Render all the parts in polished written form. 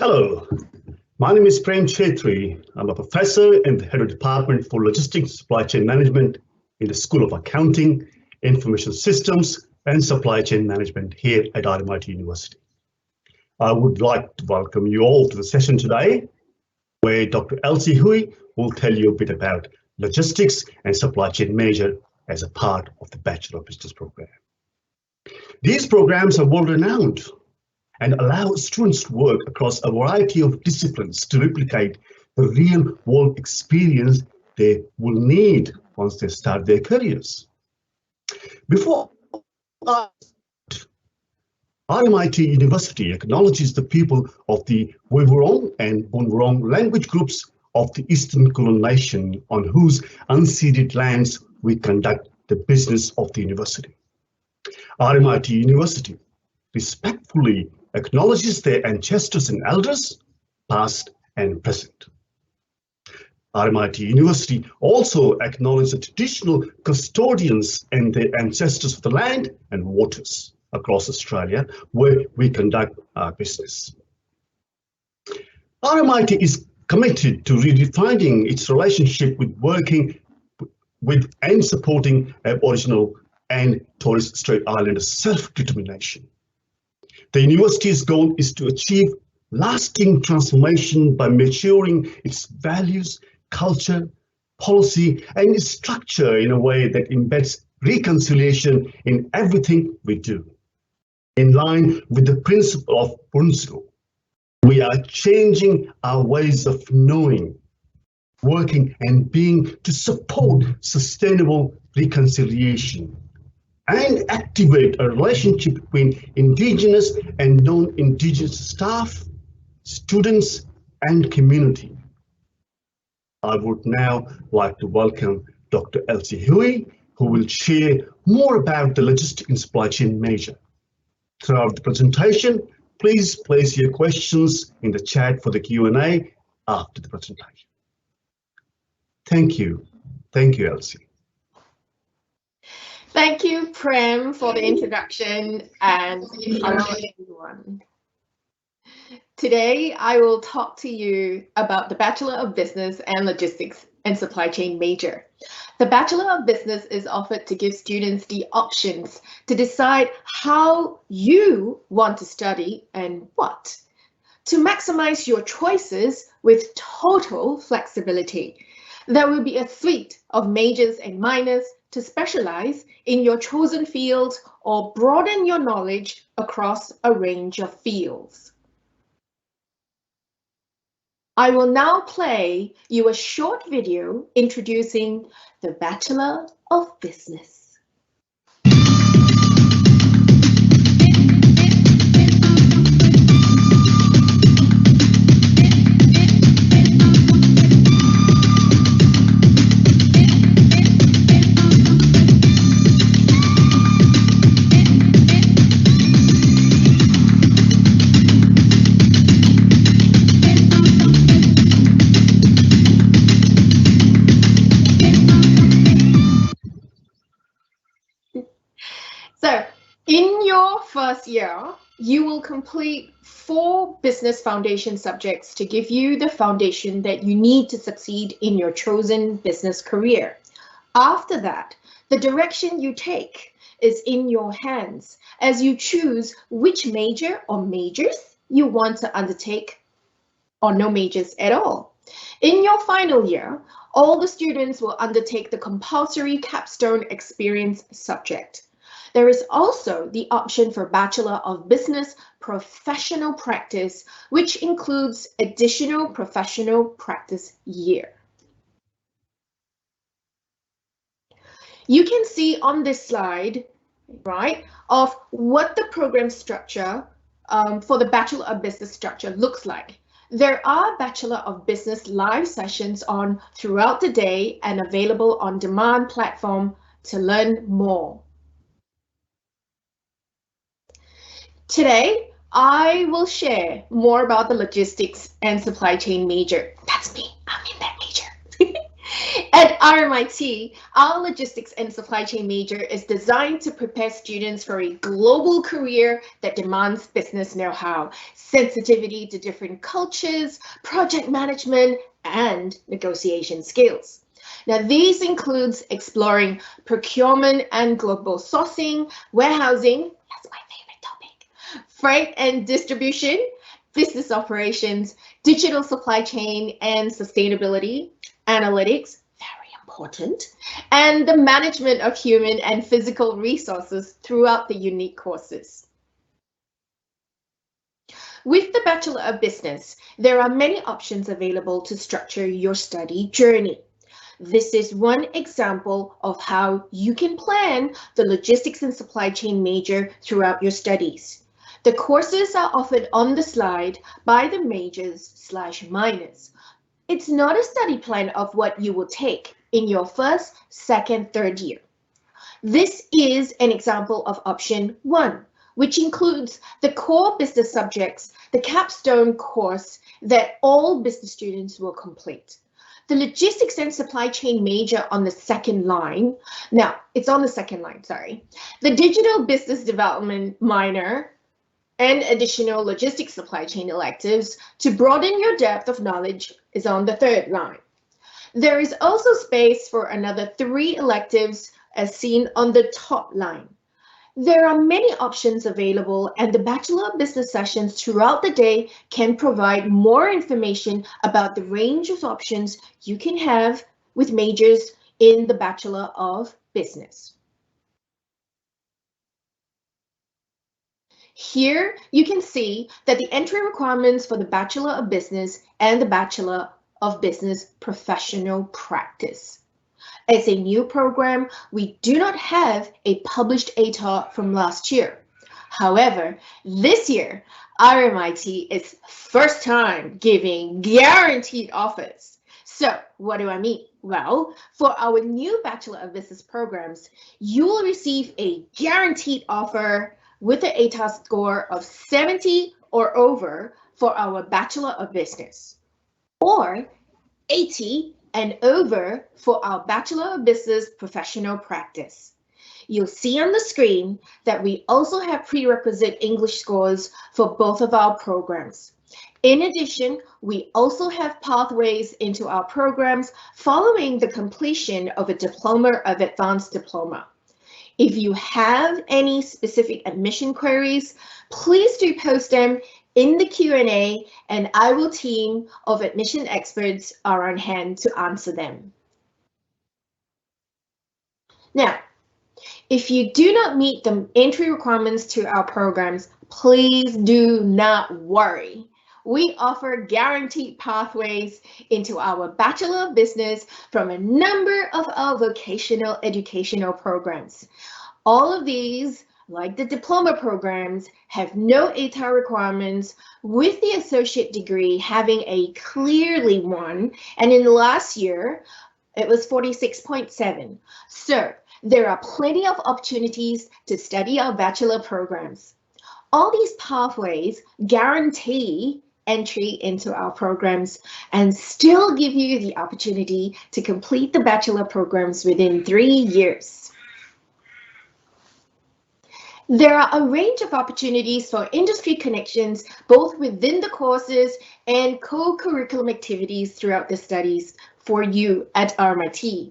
Hello, my name is Prem Chetri. I'm a professor and the head of Department for Logistics and Supply Chain Management in the School of Accounting, Information Systems and Supply Chain Management here at RMIT University. I would like to welcome you all to the session today, where Dr. Elsie Hui will tell you a bit about logistics and supply chain major as a part of the Bachelor of Business program. These programs are world-renowned and allow students to work across a variety of disciplines to replicate the real-world experience they will need once they start their careers. Before RMIT University acknowledges the people of the Woiwurrung and Bunurong language groups of the Eastern Kulin Nation on whose unceded lands we conduct the business of the university. RMIT University respectfully acknowledges their ancestors and elders, past and present. RMIT University also acknowledges the traditional custodians and their ancestors of the land and waters across Australia, where we conduct our business. RMIT is committed to redefining its relationship with working with and supporting Aboriginal and Torres Strait Islander self-determination. The university's goal is to achieve lasting transformation by maturing its values, culture, policy, and structure in a way that embeds reconciliation in everything we do. In line with the principle of Bunsu, we are changing our ways of knowing, working, and being to support sustainable reconciliation and activate a relationship between Indigenous and non-Indigenous staff, students, and community. I would now like to welcome Dr. Elsie Hui, who will share more about the logistics and supply chain major. Throughout the presentation, please place your questions in the chat for the Q&A after the presentation. Thank you. Thank you, Elsie. Thank you, Prem, for the introduction, and hello everyone. Today, I will talk to you about the Bachelor of Business and Logistics and Supply Chain major. The Bachelor of Business is offered to give students the options to decide how you want to study and what, to maximize your choices with total flexibility. There will be a suite of majors and minors to specialize in your chosen field or broaden your knowledge across a range of fields. I will now play you a short video introducing the Bachelor of Business. So, in your first year, you will complete 4 business foundation subjects to give you the foundation that you need to succeed in your chosen business career. After that, the direction you take is in your hands as you choose which major or majors you want to undertake, or no majors at all. In your final year, all the students will undertake the compulsory Capstone Experience subject. There is also the option for Bachelor of Business Professional Practice, which includes additional professional practice year. You can see on this slide, right, of what the program structure for the Bachelor of Business structure looks like. There are Bachelor of Business live sessions on throughout the day and available on demand platform to learn more. Today, I will share more about the logistics and supply chain major. That's me, I'm in that major. At RMIT, our logistics and supply chain major is designed to prepare students for a global career that demands business know-how, sensitivity to different cultures, project management, and negotiation skills. Now, these includes exploring procurement and global sourcing, warehousing, that's my favorite topic, freight and distribution, business operations, digital supply chain and sustainability, analytics, very important, and the management of human and physical resources throughout the unique courses. With the Bachelor of Business, there are many options available to structure your study journey. This is one example of how you can plan the logistics and supply chain major throughout your studies. The courses are offered on the slide by the majors/minors. It's not a study plan of what you will take in your first, second, third year. This is an example of option 1, which includes the core business subjects, the capstone course that all business students will complete. The logistics and supply chain major on the second line. Now, it's on the second line, sorry. The digital business development minor and additional logistics supply chain electives to broaden your depth of knowledge is on the third line. There is also space for another 3 electives as seen on the top line. There are many options available, and the Bachelor of Business sessions throughout the day can provide more information about the range of options you can have with majors in the Bachelor of Business. Here you can see that the entry requirements for the Bachelor of Business and the Bachelor of Business Professional Practice. As a new program, we do not have a published ATAR from last year. However, this year, RMIT is first time giving guaranteed offers. So what do I mean? Well, for our new Bachelor of Business programs, you will receive a guaranteed offer with an ATAR score of 70 or over for our Bachelor of Business, or 80 and over for our Bachelor of Business Professional Practice. You'll see on the screen that we also have prerequisite English scores for both of our programs. In addition, we also have pathways into our programs following the completion of a diploma of advanced diploma. If you have any specific admission queries, please do post them in the Q&A, and our team of admission experts are on hand to answer them. Now, if you do not meet the entry requirements to our programs, please do not worry. We offer guaranteed pathways into our Bachelor of Business from a number of our vocational educational programs. All of these, like the diploma programs, have no ATAR requirements, with the associate degree having a clearly 1, and in the last year, it was 46.7. So there are plenty of opportunities to study our bachelor programs. All these pathways guarantee entry into our programs and still give you the opportunity to complete the bachelor programs within 3 years. There are a range of opportunities for industry connections, both within the courses and co-curriculum activities throughout the studies for you at RMIT.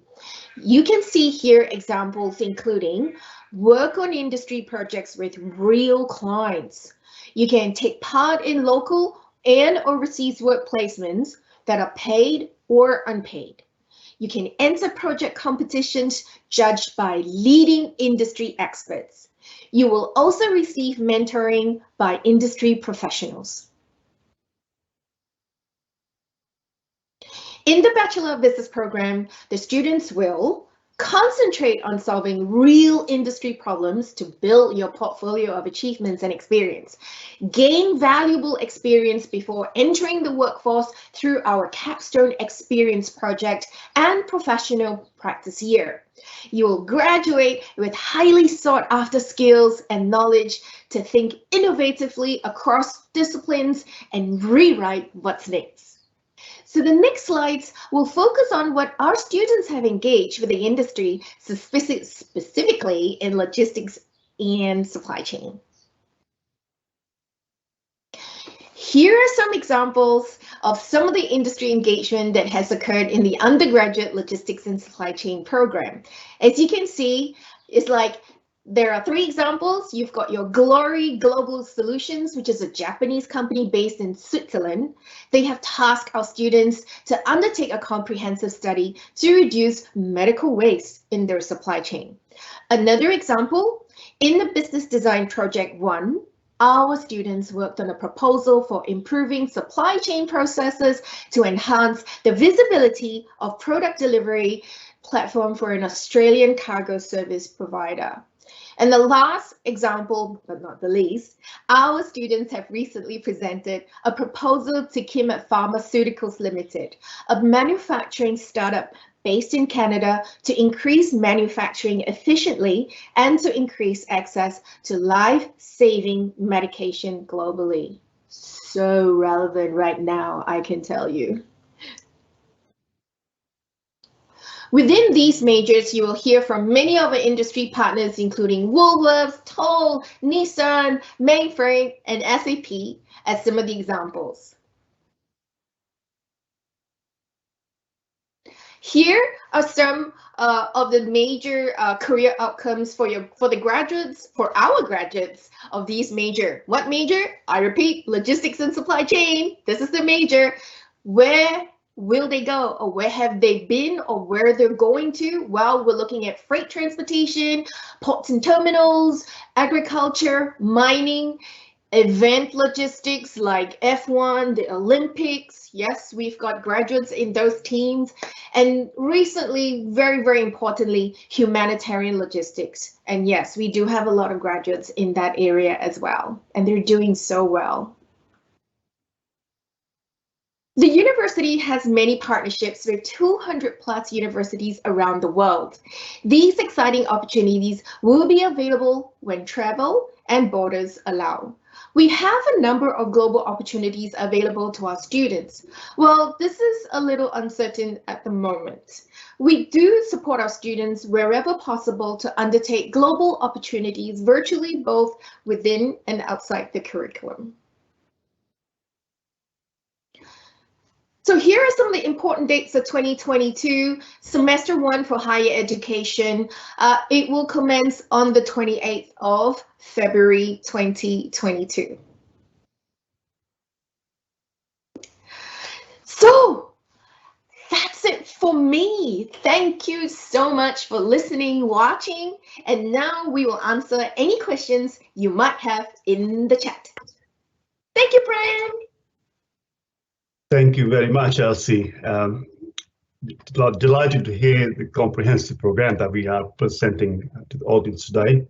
You can see here examples including work on industry projects with real clients. You can take part in local and overseas work placements that are paid or unpaid. You can enter project competitions judged by leading industry experts. You will also receive mentoring by industry professionals. In the Bachelor of Business program, the students will concentrate on solving real industry problems to build your portfolio of achievements and experience. Gain valuable experience before entering the workforce through our Capstone Experience project and professional practice year. You will graduate with highly sought after skills and knowledge to think innovatively across disciplines and rewrite what's next. So the next slides will focus on what our students have engaged with the industry, specifically in logistics and supply chain. Here are some examples of some of the industry engagement that has occurred in the undergraduate logistics and supply chain program. As you can see, it's like there are 3 examples. You've got your Glory Global Solutions, which is a Japanese company based in Switzerland. They have tasked our students to undertake a comprehensive study to reduce medical waste in their supply chain. Another example, in the Business Design Project 1, our students worked on a proposal for improving supply chain processes to enhance the visibility of product delivery platform for an Australian cargo service provider. And the last example, but not the least, our students have recently presented a proposal to Kimet Pharmaceuticals Limited, a manufacturing startup based in Canada, to increase manufacturing efficiently and to increase access to life-saving medication globally. So relevant right now, I can tell you. Within these majors, you will hear from many of our industry partners, including Woolworths, Toll, Nissan, Mainframe, and SAP, as some of the examples. Here are some of the major career outcomes for the graduates, for our graduates of these major. What major? I repeat, logistics and supply chain. This is the major. Where will they go, or where have they been, or where they're going to? Well, we're looking at freight transportation, ports and terminals, agriculture, mining, event logistics like F1, the Olympics. Yes, we've got graduates in those teams. And recently, very, very importantly, humanitarian logistics. And yes, we do have a lot of graduates in that area as well, and they're doing so well. The university has many partnerships with 200+ universities around the world. These exciting opportunities will be available when travel and borders allow. We have a number of global opportunities available to our students. Well, this is a little uncertain at the moment. We do support our students wherever possible to undertake global opportunities virtually, both within and outside the curriculum. So here are some of the important dates of 2022. Semester 1 for higher education. It will commence on the 28th of February 2022. So that's it for me. Thank you so much for listening, watching, and now we will answer any questions you might have in the chat. Thank you, Brian. Thank you very much, Elsie. Delighted to hear the comprehensive program that we are presenting to the audience today.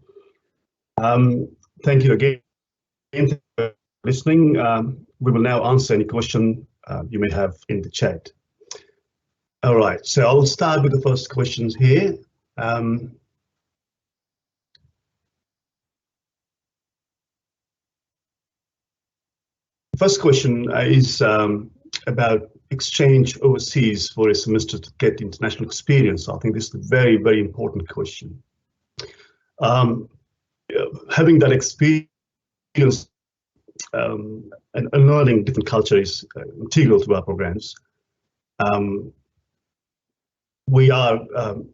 Thank you again for listening. We will now answer any question you may have in the chat. All right, so I'll start with the first questions here. First question is about exchange overseas for a semester to get international experience. I think this is a very, very important question. Having that experience and learning different cultures is integral to our programs. We are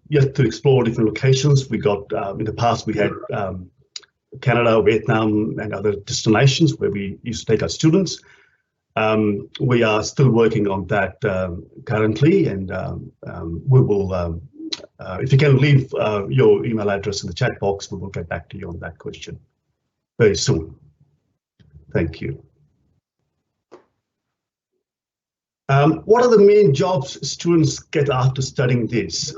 yet to explore different locations. We got, in the past, we had Canada, Vietnam, and other destinations where we used to take our students. We are still working on that currently, and we will, if you can leave your email address in the chat box, we will get back to you on that question very soon. Thank you. What are the main jobs students get after studying this?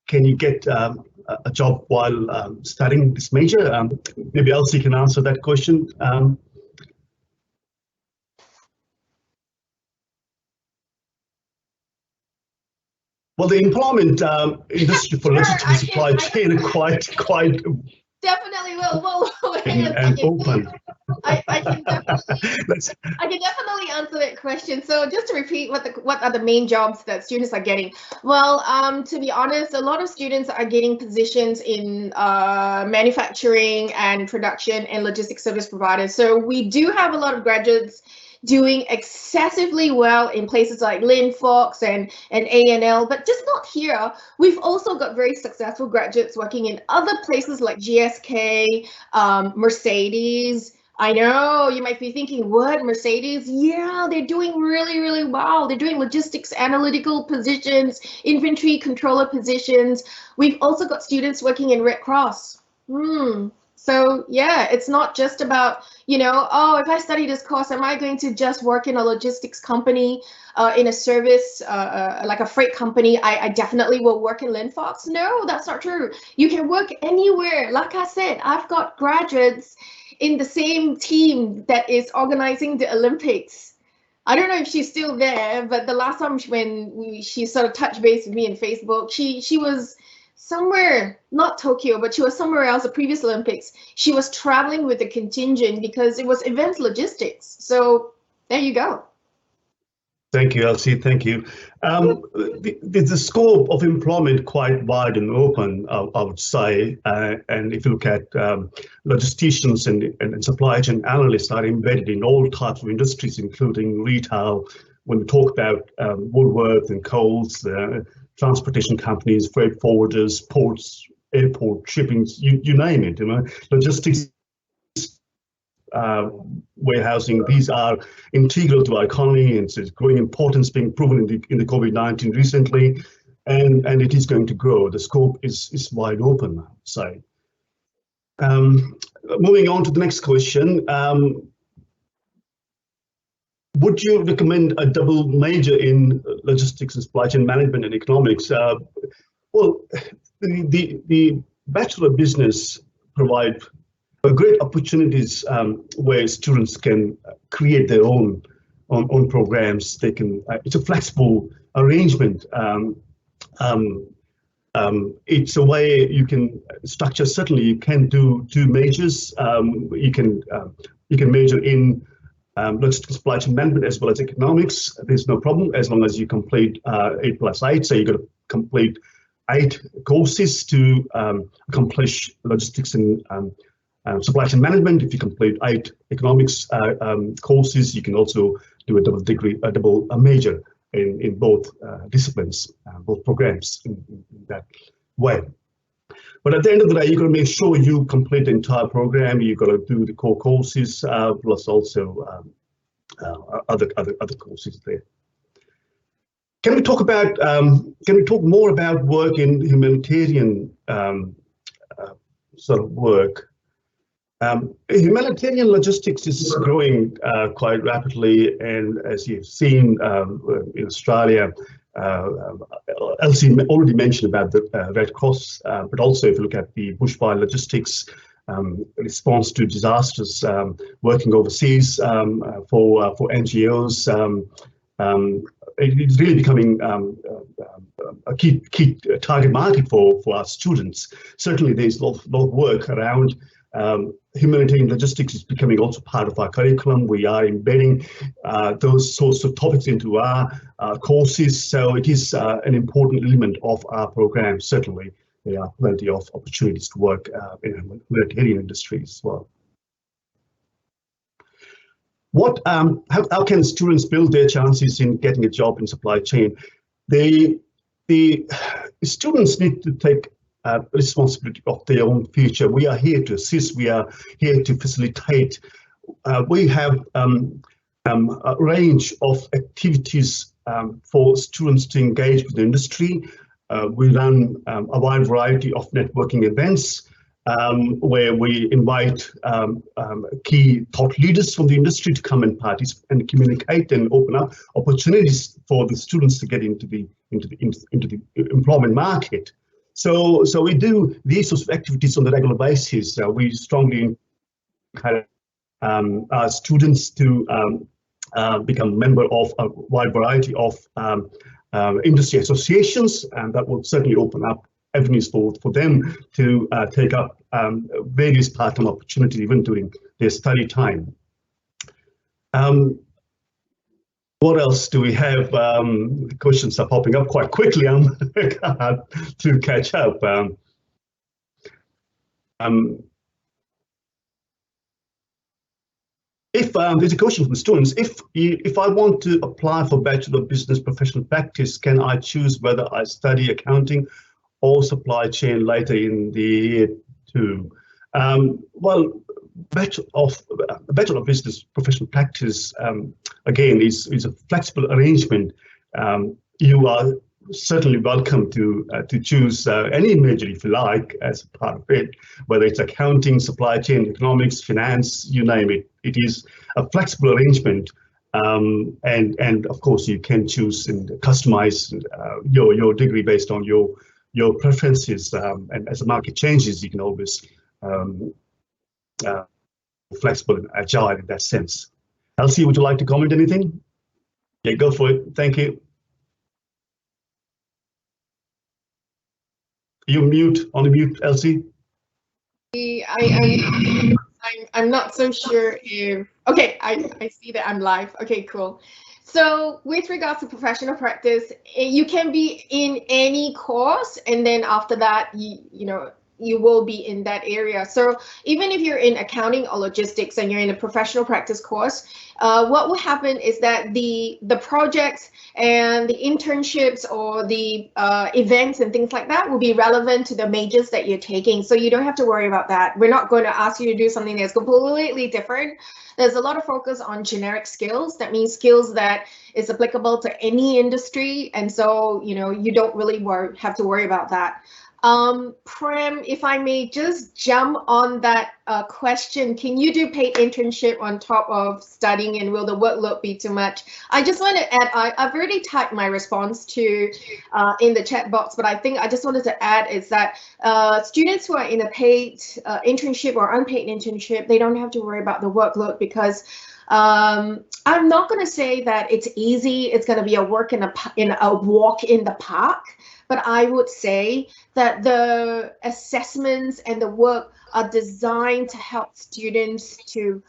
Can you get a job while studying this major? Maybe Elsie can answer that question. Well, the employment industry for logistics and supply chain are quite definitely will and open. I can definitely answer that question. So just to repeat, what are the main jobs that students are getting? Well, to be honest, a lot of students are getting positions in manufacturing and production and logistics service providers. So we do have a lot of graduates doing excessively well in places like Linfox and A&L, but just not here. We've also got very successful graduates working in other places like GSK, Mercedes. I know you might be thinking, what, Mercedes? Yeah, they're doing really, really well. They're doing logistics analytical positions, inventory controller positions. We've also got students working in Red Cross. So yeah, it's not just about, oh, if I study this course, am I going to just work in a logistics company, in a service, like a freight company? I definitely will work in Linfox. No, that's not true. You can work anywhere. Like I said, I've got graduates in the same team that is organizing the Olympics. I don't know if she's still there, but the last time she sort of touched base with me in Facebook, she was somewhere, not Tokyo, but she was somewhere else, the previous Olympics. She was traveling with the contingent because it was events logistics. So there you go. Thank you, Elsie. Thank you. The scope of employment quite wide and open, I would say. And if you look at logisticians and supply chain analysts are embedded in all types of industries, including retail. When we talk about Woolworth and Coles, transportation companies, freight forwarders, ports, airport, shipping, you name it. Logistics, warehousing, these are integral to our economy, and it's growing importance being proven in the COVID-19 recently, and it is going to grow. The scope is wide open, I would say. Moving on to the next question. Would you recommend a double major in logistics and supply chain management and economics? Well, the Bachelor of Business provide great opportunities where students can create their own programs. They can. It's a flexible arrangement. It's a way you can structure. Certainly, you can do two majors. You can major in logistics supply chain management as well as economics. There's no problem as long as you complete 8+8. So you've got to complete 8 courses to accomplish logistics and supply chain management. If you complete 8 economics courses, you can also do a double degree, a major in both disciplines, both programs in that way. But at the end of the day, you've got to make sure you complete the entire program. You've got to do the core courses plus also other courses there. Can we talk about? Can we talk more about work in humanitarian sort of work? Humanitarian logistics is growing quite rapidly, and as you've seen in Australia, Elsie already mentioned about the Red Cross, but also if you look at the bushfire logistics, response to disasters, working overseas for NGOs, it's really becoming a key target market for our students. Certainly, there's a lot of work around. Humanitarian logistics is becoming also part of our curriculum. We are embedding those sorts of topics into our courses, so it is an important element of our program. Certainly, there are plenty of opportunities to work in humanitarian industries as well. How can students build their chances in getting a job in supply chain? The students need to take responsibility of their own future. We are here to assist. We are here to facilitate. We have a range of activities for students to engage with the industry. We run a wide variety of networking events where we invite key thought leaders from the industry to come and participate and communicate and open up opportunities for the students to get into the employment market. So we do these sorts of activities on a regular basis. We strongly encourage our students to become a member of a wide variety of industry associations, and that will certainly open up avenues for them to take up various part-time opportunities even during their study time. What else do we have? The questions are popping up quite quickly. I'm hard to catch up. If there's a question from students, if I want to apply for Bachelor of Business Professional Practice, can I choose whether I study accounting or supply chain later in the year too? Well, Bachelor of Business Professional Practice, again, is a flexible arrangement. You are certainly welcome to choose any major if you like as a part of it, whether it's accounting, supply chain, economics, finance, you name it. It is a flexible arrangement, and of course you can choose and customize your degree based on your preferences. And as the market changes, you can always flexible and agile in that sense. Elsie, would you like to comment anything? Yeah, go for it. Thank you. You on mute, Elsie. I'm not so sure if, okay, I see that I'm live. Okay, cool. So with regards to professional practice, you can be in any course, and then after that, you will be in that area. So even if you're in accounting or logistics and you're in a professional practice course, what will happen is that the projects and the internships or the events and things like that will be relevant to the majors that you're taking. So you don't have to worry about that. We're not going to ask you to do something that's completely different. There's a lot of focus on generic skills. That means skills that is applicable to any industry. And so, you don't really have to worry about that. Prem, if I may just jump on that question, can you do paid internship on top of studying, and will the workload be too much? I just want to add, I've already typed my response to in the chat box, but I think I just wanted to add is that students who are in a paid internship or unpaid internship, they don't have to worry about the workload, because I'm not going to say that it's easy. It's going to be a walk in the park. But I would say that the assessments and the work are designed to help students to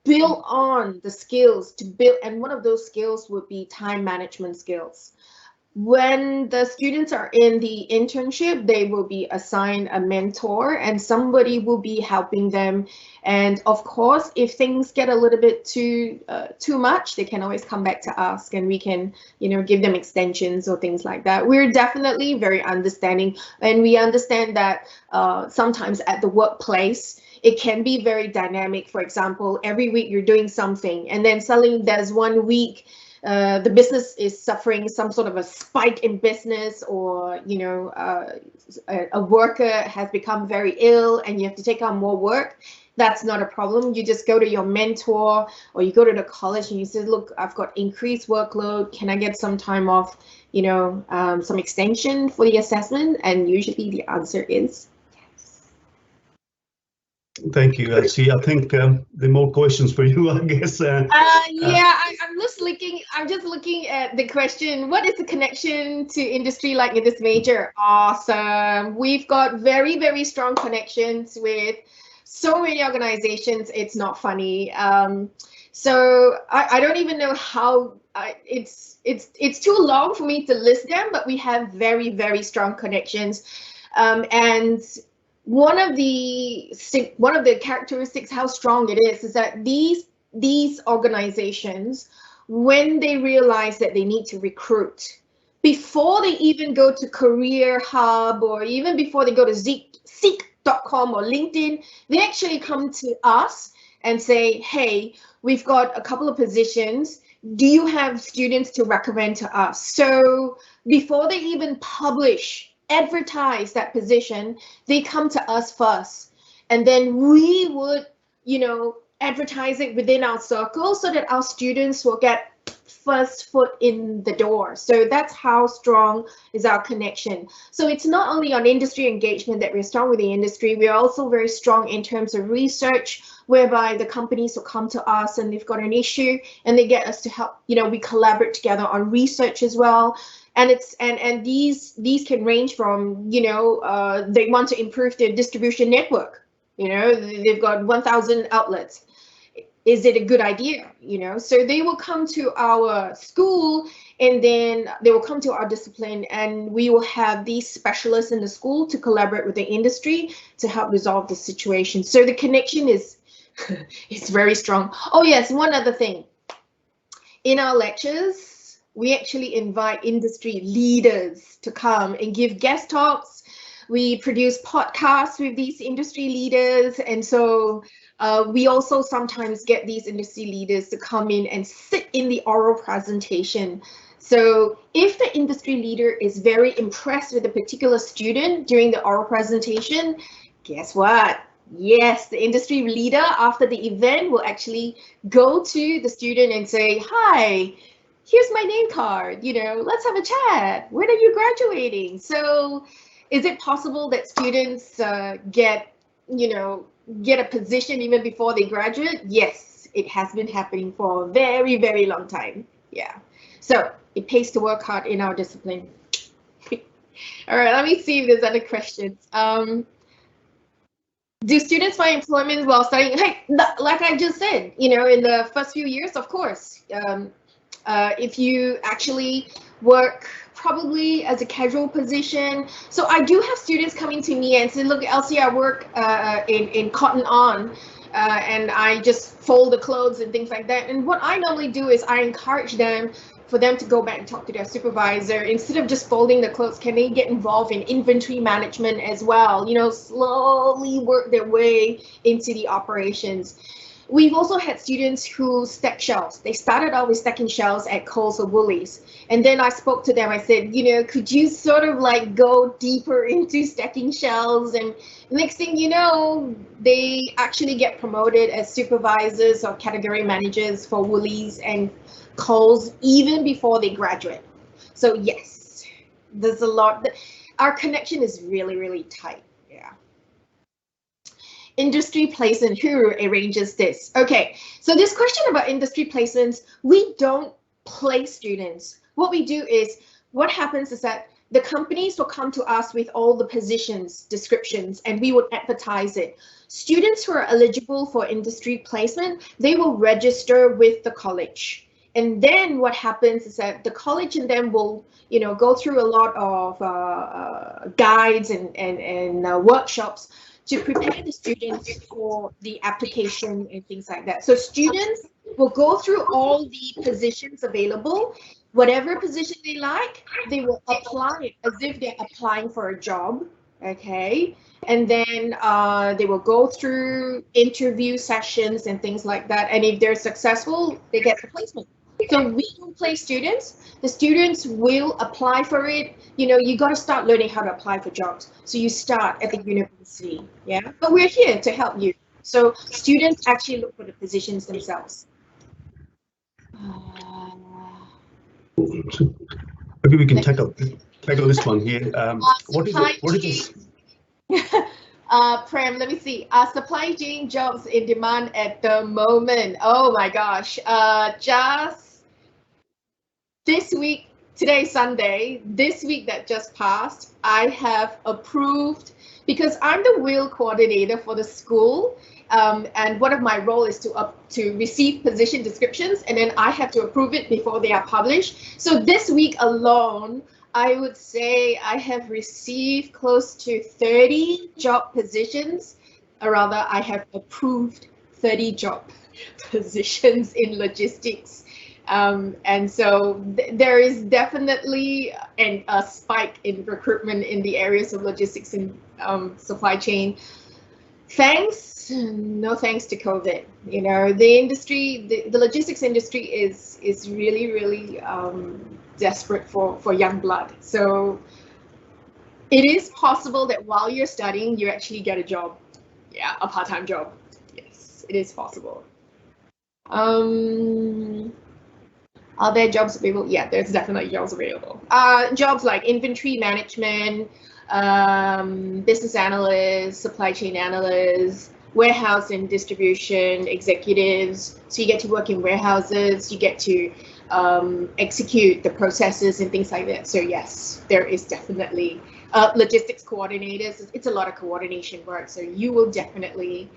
build on the skills, and one of those skills would be time management skills. When the students are in the internship, they will be assigned a mentor, and somebody will be helping them. And of course, if things get a little bit too much, they can always come back to us, and we can, give them extensions or things like that. We're definitely very understanding, and we understand that sometimes at the workplace, it can be very dynamic. For example, every week you're doing something, and then suddenly there's 1 week the business is suffering some sort of a spike in business, or a worker has become very ill and you have to take on more work. That's not a problem. You just go to your mentor, or you go to the college and you say, look, I've got increased workload. Can I get some time off, some extension for the assessment? And usually the answer is yes. Thank you, Elsie. I think there are more questions for you, I guess. I'm just looking at the question. What is the connection to industry like in this major? Awesome. We've got very, very strong connections with so many organizations. It's not funny. So I don't even know how. It's too long for me to list them, but we have very, very strong connections, and one of the characteristics how strong it is that these organizations, when they realize that they need to recruit, before they even go to Career Hub, or even before they go to Seek.com or LinkedIn, they actually come to us and say, hey, we've got a couple of positions. Do you have students to recommend to us? So before they even advertise that position, they come to us first, and then we would advertise it within our circle so that our students will get first foot in the door. So that's how strong is our connection. So it's not only on industry engagement that we're strong with the industry, we're also very strong in terms of research, whereby the companies will come to us and they've got an issue and they get us to help, we collaborate together on research as well. And it's and these can range from, they want to improve their distribution network. They've got 1,000 outlets. Is it a good idea? So they will come to our school and then they will come to our discipline, and we will have these specialists in the school to collaborate with the industry to help resolve the situation. So the connection is it's very strong. Oh yes, one other thing. In our lectures, we actually invite industry leaders to come and give guest talks. We produce podcasts with these industry leaders, and so we also sometimes get these industry leaders to come in and sit in the oral presentation. So if the industry leader is very impressed with a particular student during the oral presentation, guess what? Yes, the industry leader after the event will actually go to the student and say, "Hi, here's my name card, let's have a chat. When are you graduating?" So is it possible that students get a position even before they graduate? Yes, it has been happening for a very, very long time. Yeah, so it pays to work hard in our discipline. All right, let me see if there's other questions. Do students find employment while studying? Hey, like I just said, in the first few years, of course, if you actually work probably as a casual position. So I do have students coming to me and say, "Look, Elsie, I work in Cotton On, and I just fold the clothes and things like that." And what I normally do is I encourage them for them to go back and talk to their supervisor. Instead of just folding the clothes, can they get involved in inventory management as well? Slowly work their way into the operations. We've also had students who stack shelves. They started out with stacking shelves at Kohl's or Woolies. And then I spoke to them, I said, could you sort of like go deeper into stacking shelves? And next thing you know, they actually get promoted as supervisors or category managers for Woolies and Kohl's even before they graduate. So yes, there's a lot. Our connection is really, really tight. Yeah. Industry placement, who arranges this? Okay, so this question about industry placements, we don't place students. What we do is, what happens is that the companies will come to us with all the positions descriptions and we would advertise it. Students who are eligible for industry placement, they will register with the college. And then what happens is that the college and them will, go through a lot of guides and workshops to prepare the students for the application and things like that. So students will go through all the positions available, whatever position they like, they will apply as if they're applying for a job, okay? And then they will go through interview sessions and things like that. And if they're successful, they get the placement. So we don't place students. The students will apply for it. You got to start learning how to apply for jobs. So you start at the university, yeah? But we're here to help you. So students actually look for the positions themselves. Maybe we can tackle this one here. What is this? Prem, let me see. Supply chain jobs in demand at the moment. Oh my gosh. Just this week, today Sunday, this week that just passed, I have approved, because I'm the wheel coordinator for the school, and one of my role is to receive position descriptions, and then I have to approve it before they are published. So this week alone, I would say I have received close to 30 job positions, or rather I have approved 30 job positions in logistics. And so there is definitely a spike in recruitment in the areas of logistics and supply chain. No thanks to COVID. The industry, the logistics industry is really, really desperate for young blood. So it is possible that while you're studying, you actually get a job. Yeah, a part-time job. Yes, it is possible. Are there jobs available? Yeah, there's definitely jobs available. Jobs like inventory management, business analyst, supply chain analyst, warehouse and distribution executives. So you get to work in warehouses, you get to execute the processes and things like that. So yes, there is definitely logistics coordinators. It's a lot of coordination work. So you will definitely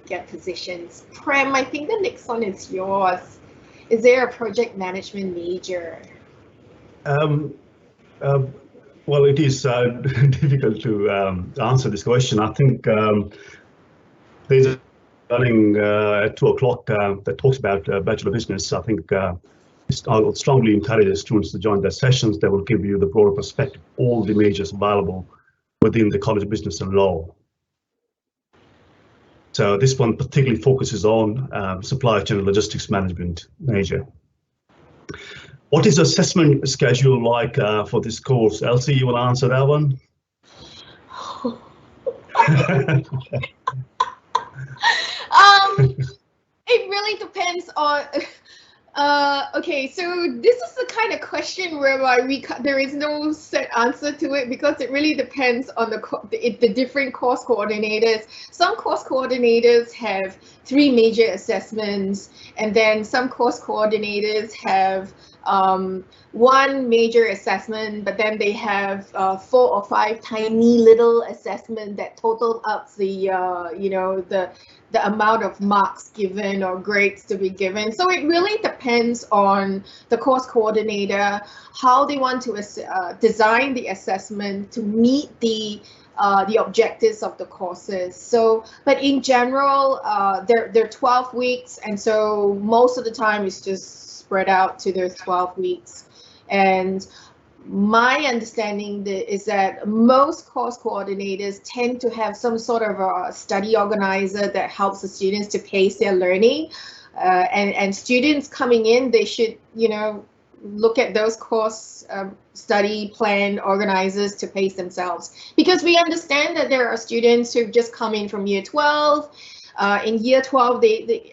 get positions. Prem, I think the next one is yours. Is there a project management major? Well, it is difficult to answer this question. I think there's a running at 2 o'clock that talks about Bachelor of Business. I think I would strongly encourage students to join their sessions. They will give you the broader perspective, all the majors available within the College of Business and Law. So this one particularly focuses on supply chain and logistics management major. What is the assessment schedule like for this course? Elsie, you want to answer that one? It really depends on. Okay, so this is the kind of question whereby there is no set answer to it, because it really depends on the different course coordinators. Some course coordinators have 3 major assessments, and then some course coordinators have 1 major assessment, but then they have 4 or 5 tiny little assessments that total up the the amount of marks given or grades to be given. So it really depends on the course coordinator, how they want to design the assessment to meet the objectives of the courses. So, but in general, they're 12 weeks, and so most of the time it's just spread out to those 12 weeks. And my understanding is that most course coordinators tend to have some sort of a study organizer that helps the students to pace their learning. And students coming in, they should, look at those course study plan organizers to pace themselves. Because we understand that there are students who've just come in from year 12. In year 12,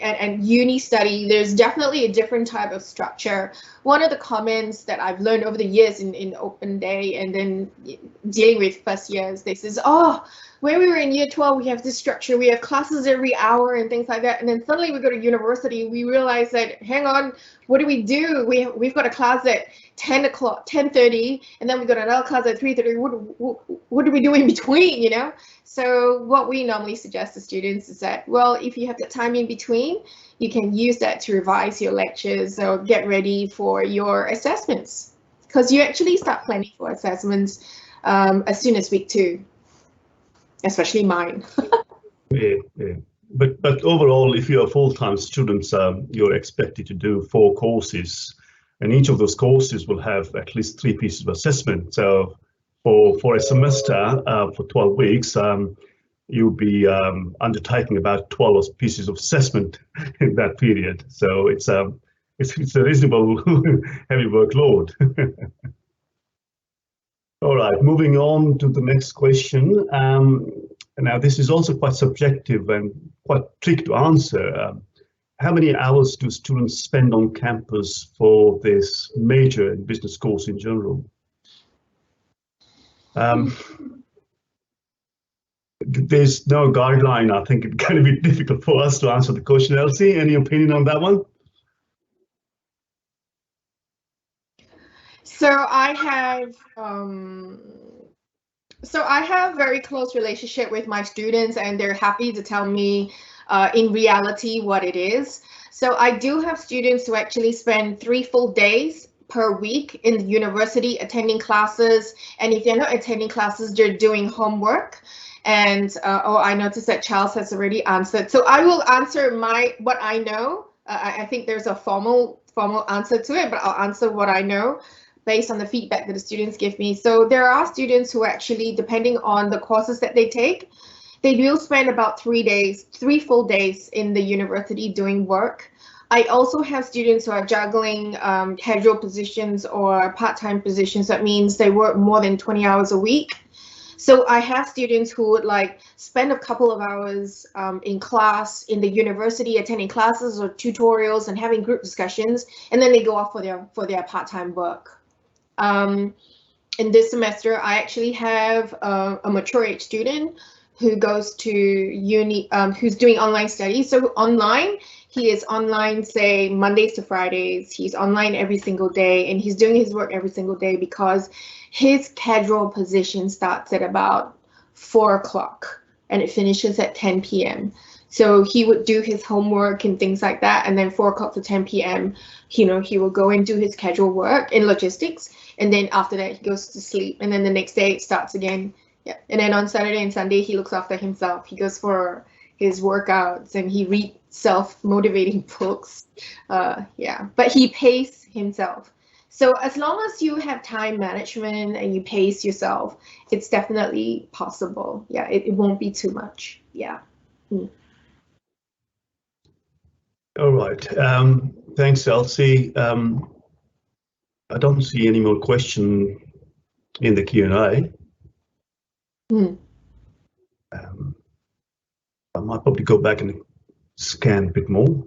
and uni study, there's definitely a different type of structure. One of the comments that I've learned over the years in open day and then dealing with first years, they says, oh, when we were in year 12, we have this structure, we have classes every hour and things like that. And then suddenly we go to university, we realize that, hang on, what do? We've got a class at 10 o'clock, 10:30, and then we got another class at 3:30. What do we do in between, So what we normally suggest to students is that, well, if you have the time in between, you can use that to revise your lectures or get ready for your assessments, because you actually start planning for assessments as soon as week 2, especially mine. Yeah. But overall, if you're full-time students, you're expected to do 4 courses, and each of those courses will have at least 3 pieces of assessment. So for a semester, for 12 weeks, you'll be undertaking about 12 pieces of assessment in that period. So it's a reasonable heavy workload. All right, moving on to the next question. Now, this is also quite subjective and quite tricky to answer. How many hours do students spend on campus for this major in business course in general? There's no guideline. I think it's going to be difficult for us to answer the question. Elsie, any opinion on that one? So I have very close relationship with my students, and they're happy to tell me in reality what it is. So I do have students who actually spend 3 full days per week in the university attending classes, and if they're not attending classes, they're doing homework. And I noticed that Charles has already answered. So I will answer what I know. I think there's a formal answer to it, but I'll answer what I know based on the feedback that the students give me. So there are students who actually, depending on the courses that they take, they will spend about 3 full days in the university doing work. I also have students who are juggling casual positions or part-time positions. That means they work more than 20 hours a week. So I have students who would like spend a couple of hours in class, in the university, attending classes or tutorials and having group discussions, and then they go off for their part-time work. In this semester, I actually have a mature age student who goes to uni, who's doing online studies. So online, he is online, say, Mondays to Fridays. He's online every single day, and he's doing his work every single day because his casual position starts at about 4 o'clock and it finishes at 10 p.m. So he would do his homework and things like that, and then 4 o'clock to 10 p.m., he will go and do his casual work in logistics, and then after that he goes to sleep, and then the next day it starts again. Yeah, and then on Saturday and Sunday he looks after himself. He goes for his workouts and he reads self-motivating books. Yeah, but he pays himself. So as long as you have time management and you pace yourself, it's definitely possible. Yeah, it won't be too much. Yeah. All right. Thanks, Elsie. I don't see any more questions in the Q&A. I might probably go back and scan a bit more.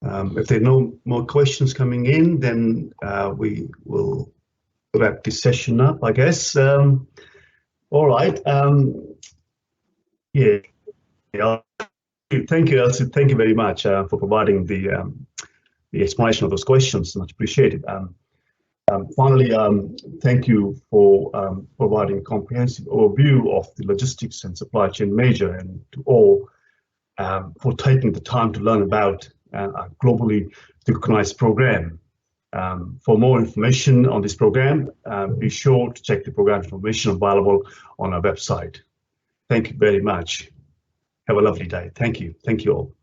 If there are no more questions coming in, then we will wrap this session up, I guess. All right. Yeah. Thank you, Elsie. Thank you very much for providing the explanation of those questions. Much appreciated. Finally, thank you for providing a comprehensive overview of the logistics and supply chain major, and to all for taking the time to learn about a globally recognized program. For more information on this program, be sure to check the program information available on our website. Thank you very much. Have a lovely day. Thank you. Thank you all.